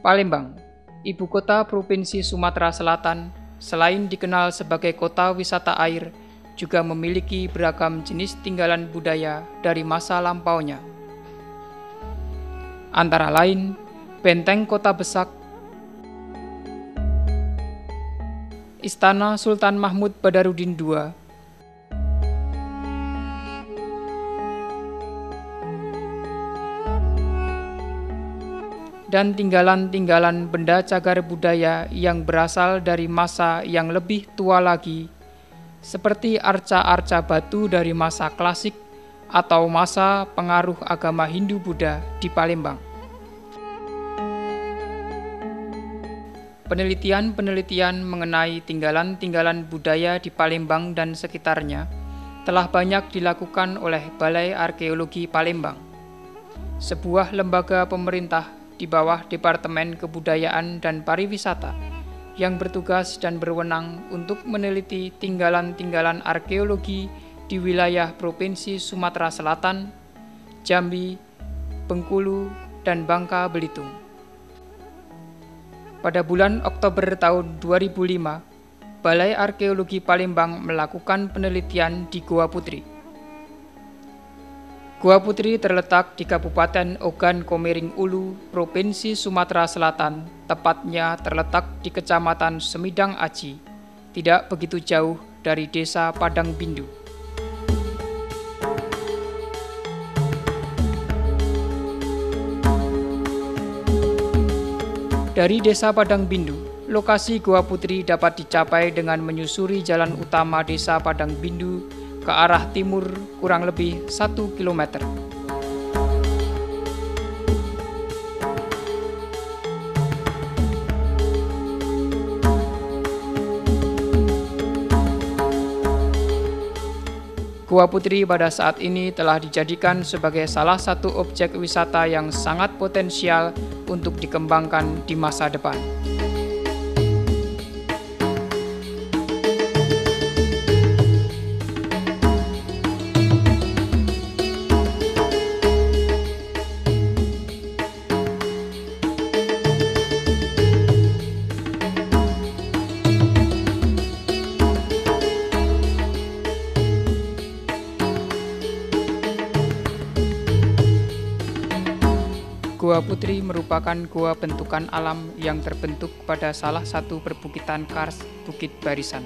Palembang, ibu kota Provinsi Sumatera Selatan, selain dikenal sebagai kota wisata air, juga memiliki beragam jenis tinggalan budaya dari masa lampaunya. Antara lain, Benteng Kota Besak, Istana Sultan Mahmud Badarudin II, dan tinggalan-tinggalan benda cagar budaya yang berasal dari masa yang lebih tua lagi, seperti arca-arca batu dari masa klasik atau masa pengaruh agama Hindu-Buddha di Palembang. Penelitian-penelitian mengenai tinggalan-tinggalan budaya di Palembang dan sekitarnya telah banyak dilakukan oleh Balai Arkeologi Palembang, sebuah lembaga pemerintah di bawah Departemen Kebudayaan dan Pariwisata yang bertugas dan berwenang untuk meneliti tinggalan-tinggalan arkeologi di wilayah Provinsi Sumatera Selatan, Jambi, Bengkulu, dan Bangka Belitung. Pada bulan Oktober tahun 2005, Balai Arkeologi Palembang melakukan penelitian di Goa Putri. Goa Putri terletak di Kabupaten Ogan Komering Ulu, Provinsi Sumatera Selatan, tepatnya terletak di Kecamatan Semidang Aji, tidak begitu jauh dari Desa Padang Bindu. Dari Desa Padang Bindu, lokasi Goa Putri dapat dicapai dengan menyusuri jalan utama Desa Padang Bindu ke arah timur kurang lebih 1 km. Goa Putri pada saat ini telah dijadikan sebagai salah satu objek wisata yang sangat potensial untuk dikembangkan di masa depan. Goa Putri merupakan goa bentukan alam yang terbentuk pada salah satu perbukitan kars Bukit Barisan.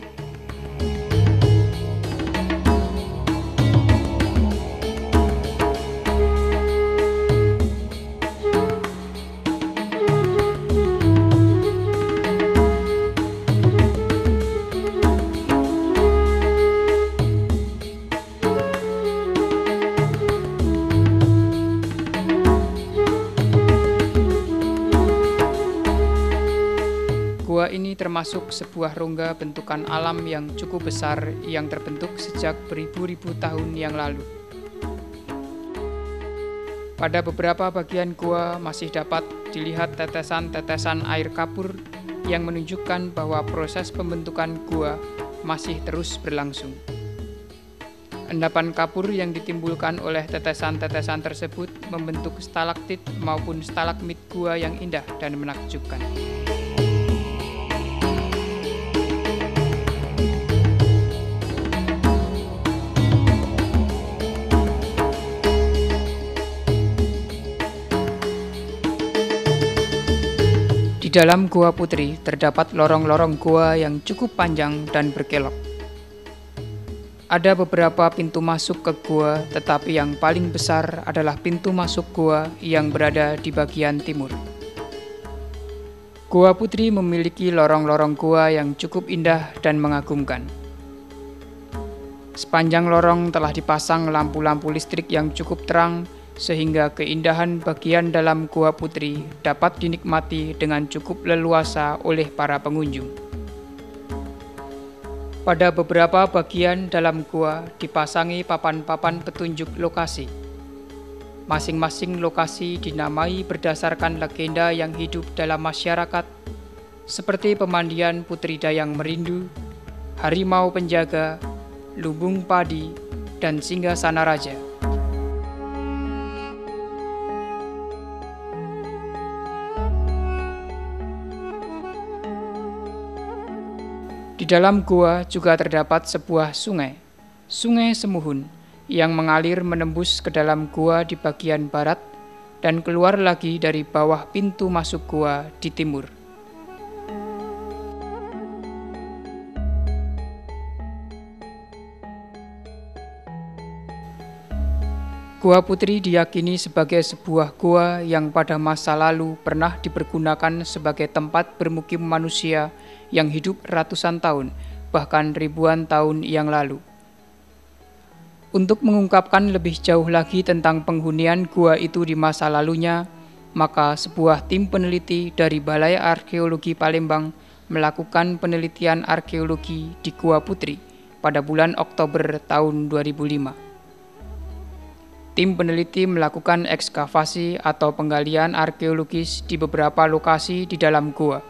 Gua ini termasuk sebuah rongga bentukan alam yang cukup besar yang terbentuk sejak beribu-ribu tahun yang lalu. Pada beberapa bagian gua masih dapat dilihat tetesan-tetesan air kapur yang menunjukkan bahwa proses pembentukan gua masih terus berlangsung. Endapan kapur yang ditimbulkan oleh tetesan-tetesan tersebut membentuk stalaktit maupun stalagmit gua yang indah dan menakjubkan. Di dalam Goa Putri terdapat lorong-lorong goa yang cukup panjang dan berkelok. Ada beberapa pintu masuk ke goa, tetapi yang paling besar adalah pintu masuk goa yang berada di bagian timur. Goa Putri memiliki lorong-lorong goa yang cukup indah dan mengagumkan. Sepanjang lorong telah dipasang lampu-lampu listrik yang cukup terang, sehingga keindahan bagian dalam Goa Putri dapat dinikmati dengan cukup leluasa oleh para pengunjung. Pada beberapa bagian dalam gua dipasangi papan-papan petunjuk lokasi. Masing-masing lokasi dinamai berdasarkan legenda yang hidup dalam masyarakat, seperti pemandian Putri Dayang Merindu, Harimau Penjaga, Lumbung Padi, dan Singgasana Raja. Di dalam gua juga terdapat sebuah sungai, Sungai Semuhun, yang mengalir menembus ke dalam gua di bagian barat dan keluar lagi dari bawah pintu masuk gua di timur. Gua Putri diyakini sebagai sebuah gua yang pada masa lalu pernah dipergunakan sebagai tempat bermukim manusia yang hidup ratusan tahun, bahkan ribuan tahun yang lalu. Untuk mengungkapkan lebih jauh lagi tentang penghunian gua itu di masa lalunya, maka sebuah tim peneliti dari Balai Arkeologi Palembang melakukan penelitian arkeologi di Gua Putri pada bulan Oktober tahun 2005. Tim peneliti melakukan ekskavasi atau penggalian arkeologis di beberapa lokasi di dalam gua.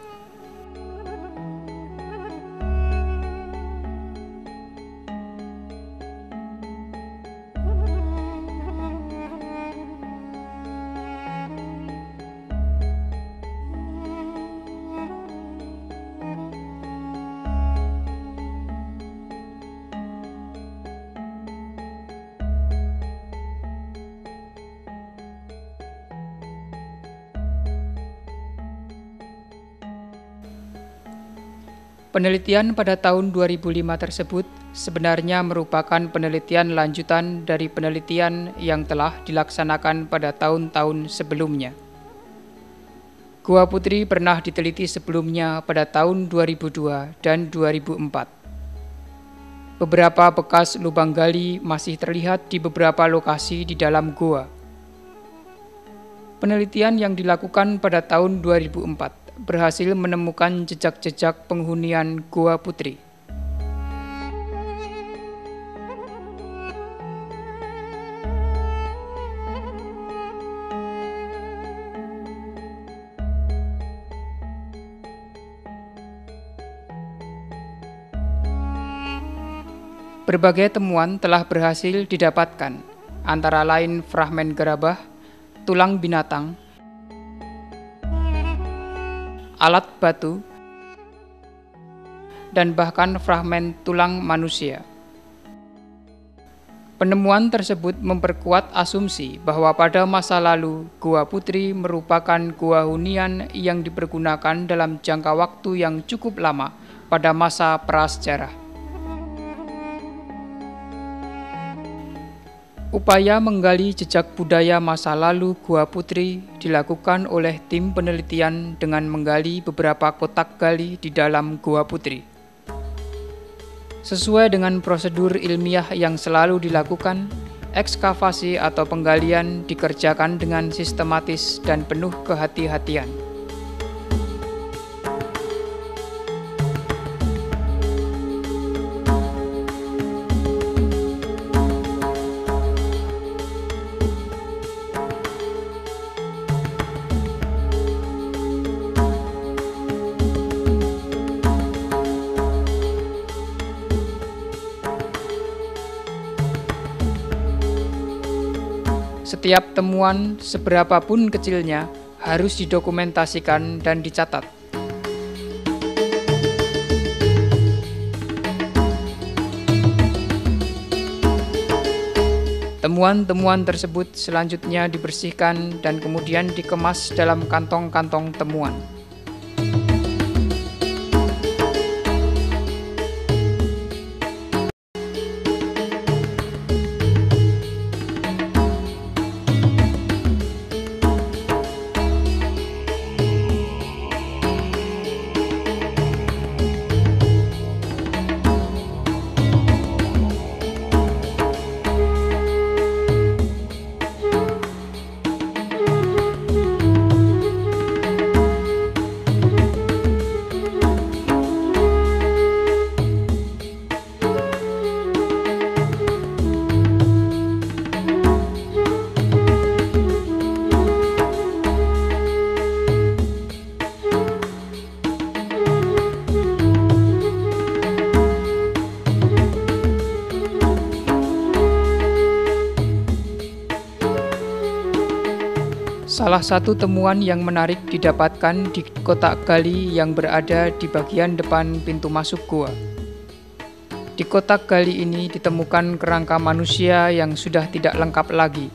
Penelitian pada tahun 2005 tersebut sebenarnya merupakan penelitian lanjutan dari penelitian yang telah dilaksanakan pada tahun-tahun sebelumnya. Gua Putri pernah diteliti sebelumnya pada tahun 2002 dan 2004. Beberapa bekas lubang gali masih terlihat di beberapa lokasi di dalam gua. Penelitian yang dilakukan pada tahun 2004 berhasil menemukan jejak-jejak penghunian Gua Putri. Berbagai temuan telah berhasil didapatkan, antara lain fragmen gerabah, tulang binatang, alat batu, dan bahkan fragmen tulang manusia. Penemuan tersebut memperkuat asumsi bahwa pada masa lalu Gua Putri merupakan gua hunian yang dipergunakan dalam jangka waktu yang cukup lama pada masa prasejarah. Upaya menggali jejak budaya masa lalu Gua Putri dilakukan oleh tim penelitian dengan menggali beberapa kotak gali di dalam Gua Putri. Sesuai dengan prosedur ilmiah yang selalu dilakukan, ekskavasi atau penggalian dikerjakan dengan sistematis dan penuh kehati-hatian. Setiap temuan, seberapapun kecilnya, harus didokumentasikan dan dicatat. Temuan-temuan tersebut selanjutnya dibersihkan dan kemudian dikemas dalam kantong-kantong temuan. Salah satu temuan yang menarik didapatkan di kotak gali yang berada di bagian depan pintu masuk gua. Di kotak gali ini ditemukan kerangka manusia yang sudah tidak lengkap lagi.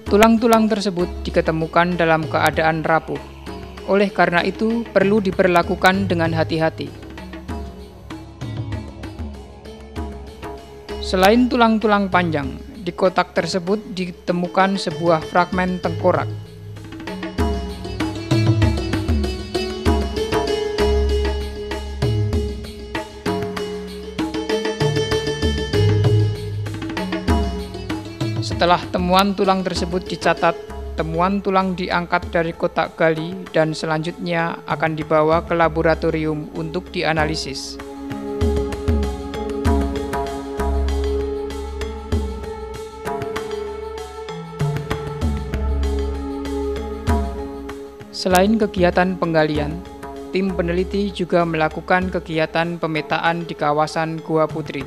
Tulang-tulang tersebut diketemukan dalam keadaan rapuh. Oleh karena itu, perlu diperlakukan dengan hati-hati. Selain tulang-tulang panjang, di kotak tersebut ditemukan sebuah fragmen tengkorak. Setelah temuan tulang tersebut dicatat, temuan tulang diangkat dari kotak gali dan selanjutnya akan dibawa ke laboratorium untuk dianalisis. Selain kegiatan penggalian, tim peneliti juga melakukan kegiatan pemetaan di kawasan Gua Putri.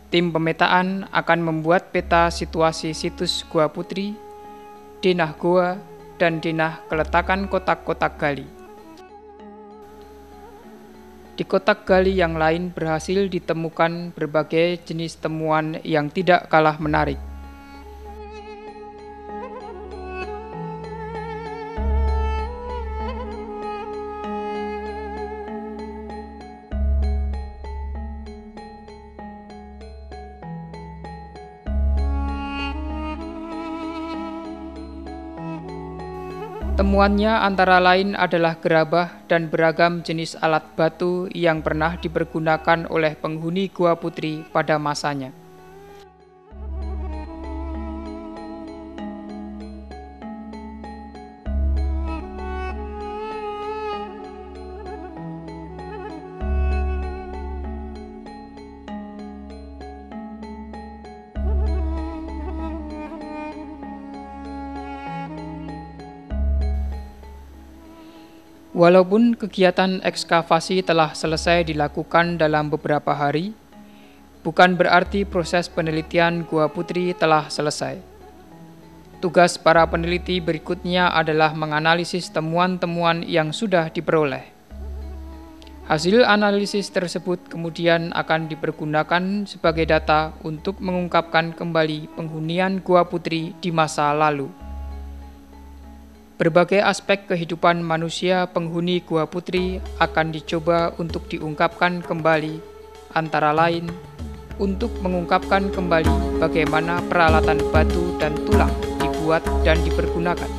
Tim pemetaan akan membuat peta situasi situs Gua Putri, denah goa, dan denah keletakan kotak-kotak gali. Di kotak gali yang lain berhasil ditemukan berbagai jenis temuan yang tidak kalah menarik. Temuannya antara lain adalah gerabah dan beragam jenis alat batu yang pernah dipergunakan oleh penghuni Gua Putri pada masanya. Walaupun kegiatan ekskavasi telah selesai dilakukan dalam beberapa hari, bukan berarti proses penelitian Gua Putri telah selesai. Tugas para peneliti berikutnya adalah menganalisis temuan-temuan yang sudah diperoleh. Hasil analisis tersebut kemudian akan dipergunakan sebagai data untuk mengungkapkan kembali penghunian Gua Putri di masa lalu. Berbagai aspek kehidupan manusia penghuni Gua Putri akan dicoba untuk diungkapkan kembali, antara lain untuk mengungkapkan kembali bagaimana peralatan batu dan tulang dibuat dan dipergunakan.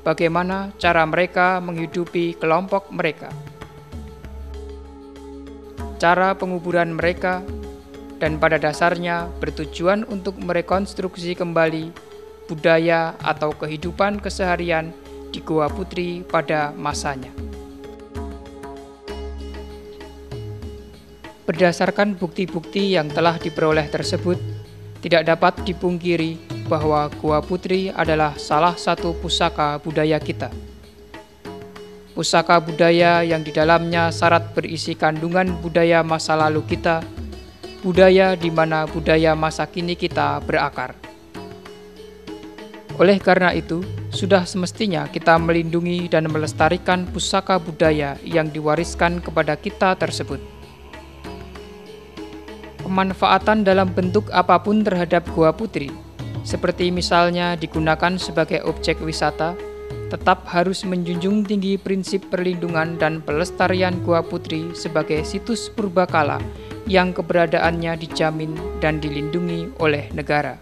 Bagaimana cara mereka menghidupi kelompok mereka, cara penguburan mereka, dan pada dasarnya bertujuan untuk merekonstruksi kembali budaya atau kehidupan keseharian di Gua Putri pada masanya. Berdasarkan bukti-bukti yang telah diperoleh tersebut, tidak dapat dipungkiri bahwa Gua Putri adalah salah satu pusaka budaya kita. Pusaka budaya yang di dalamnya syarat berisi kandungan budaya masa lalu kita, budaya di mana budaya masa kini kita berakar. Oleh karena itu, sudah semestinya kita melindungi dan melestarikan pusaka budaya yang diwariskan kepada kita tersebut. Pemanfaatan dalam bentuk apapun terhadap Gua Putri, seperti misalnya digunakan sebagai objek wisata, tetap harus menjunjung tinggi prinsip perlindungan dan pelestarian Gua Putri sebagai situs purbakala yang keberadaannya dijamin dan dilindungi oleh negara.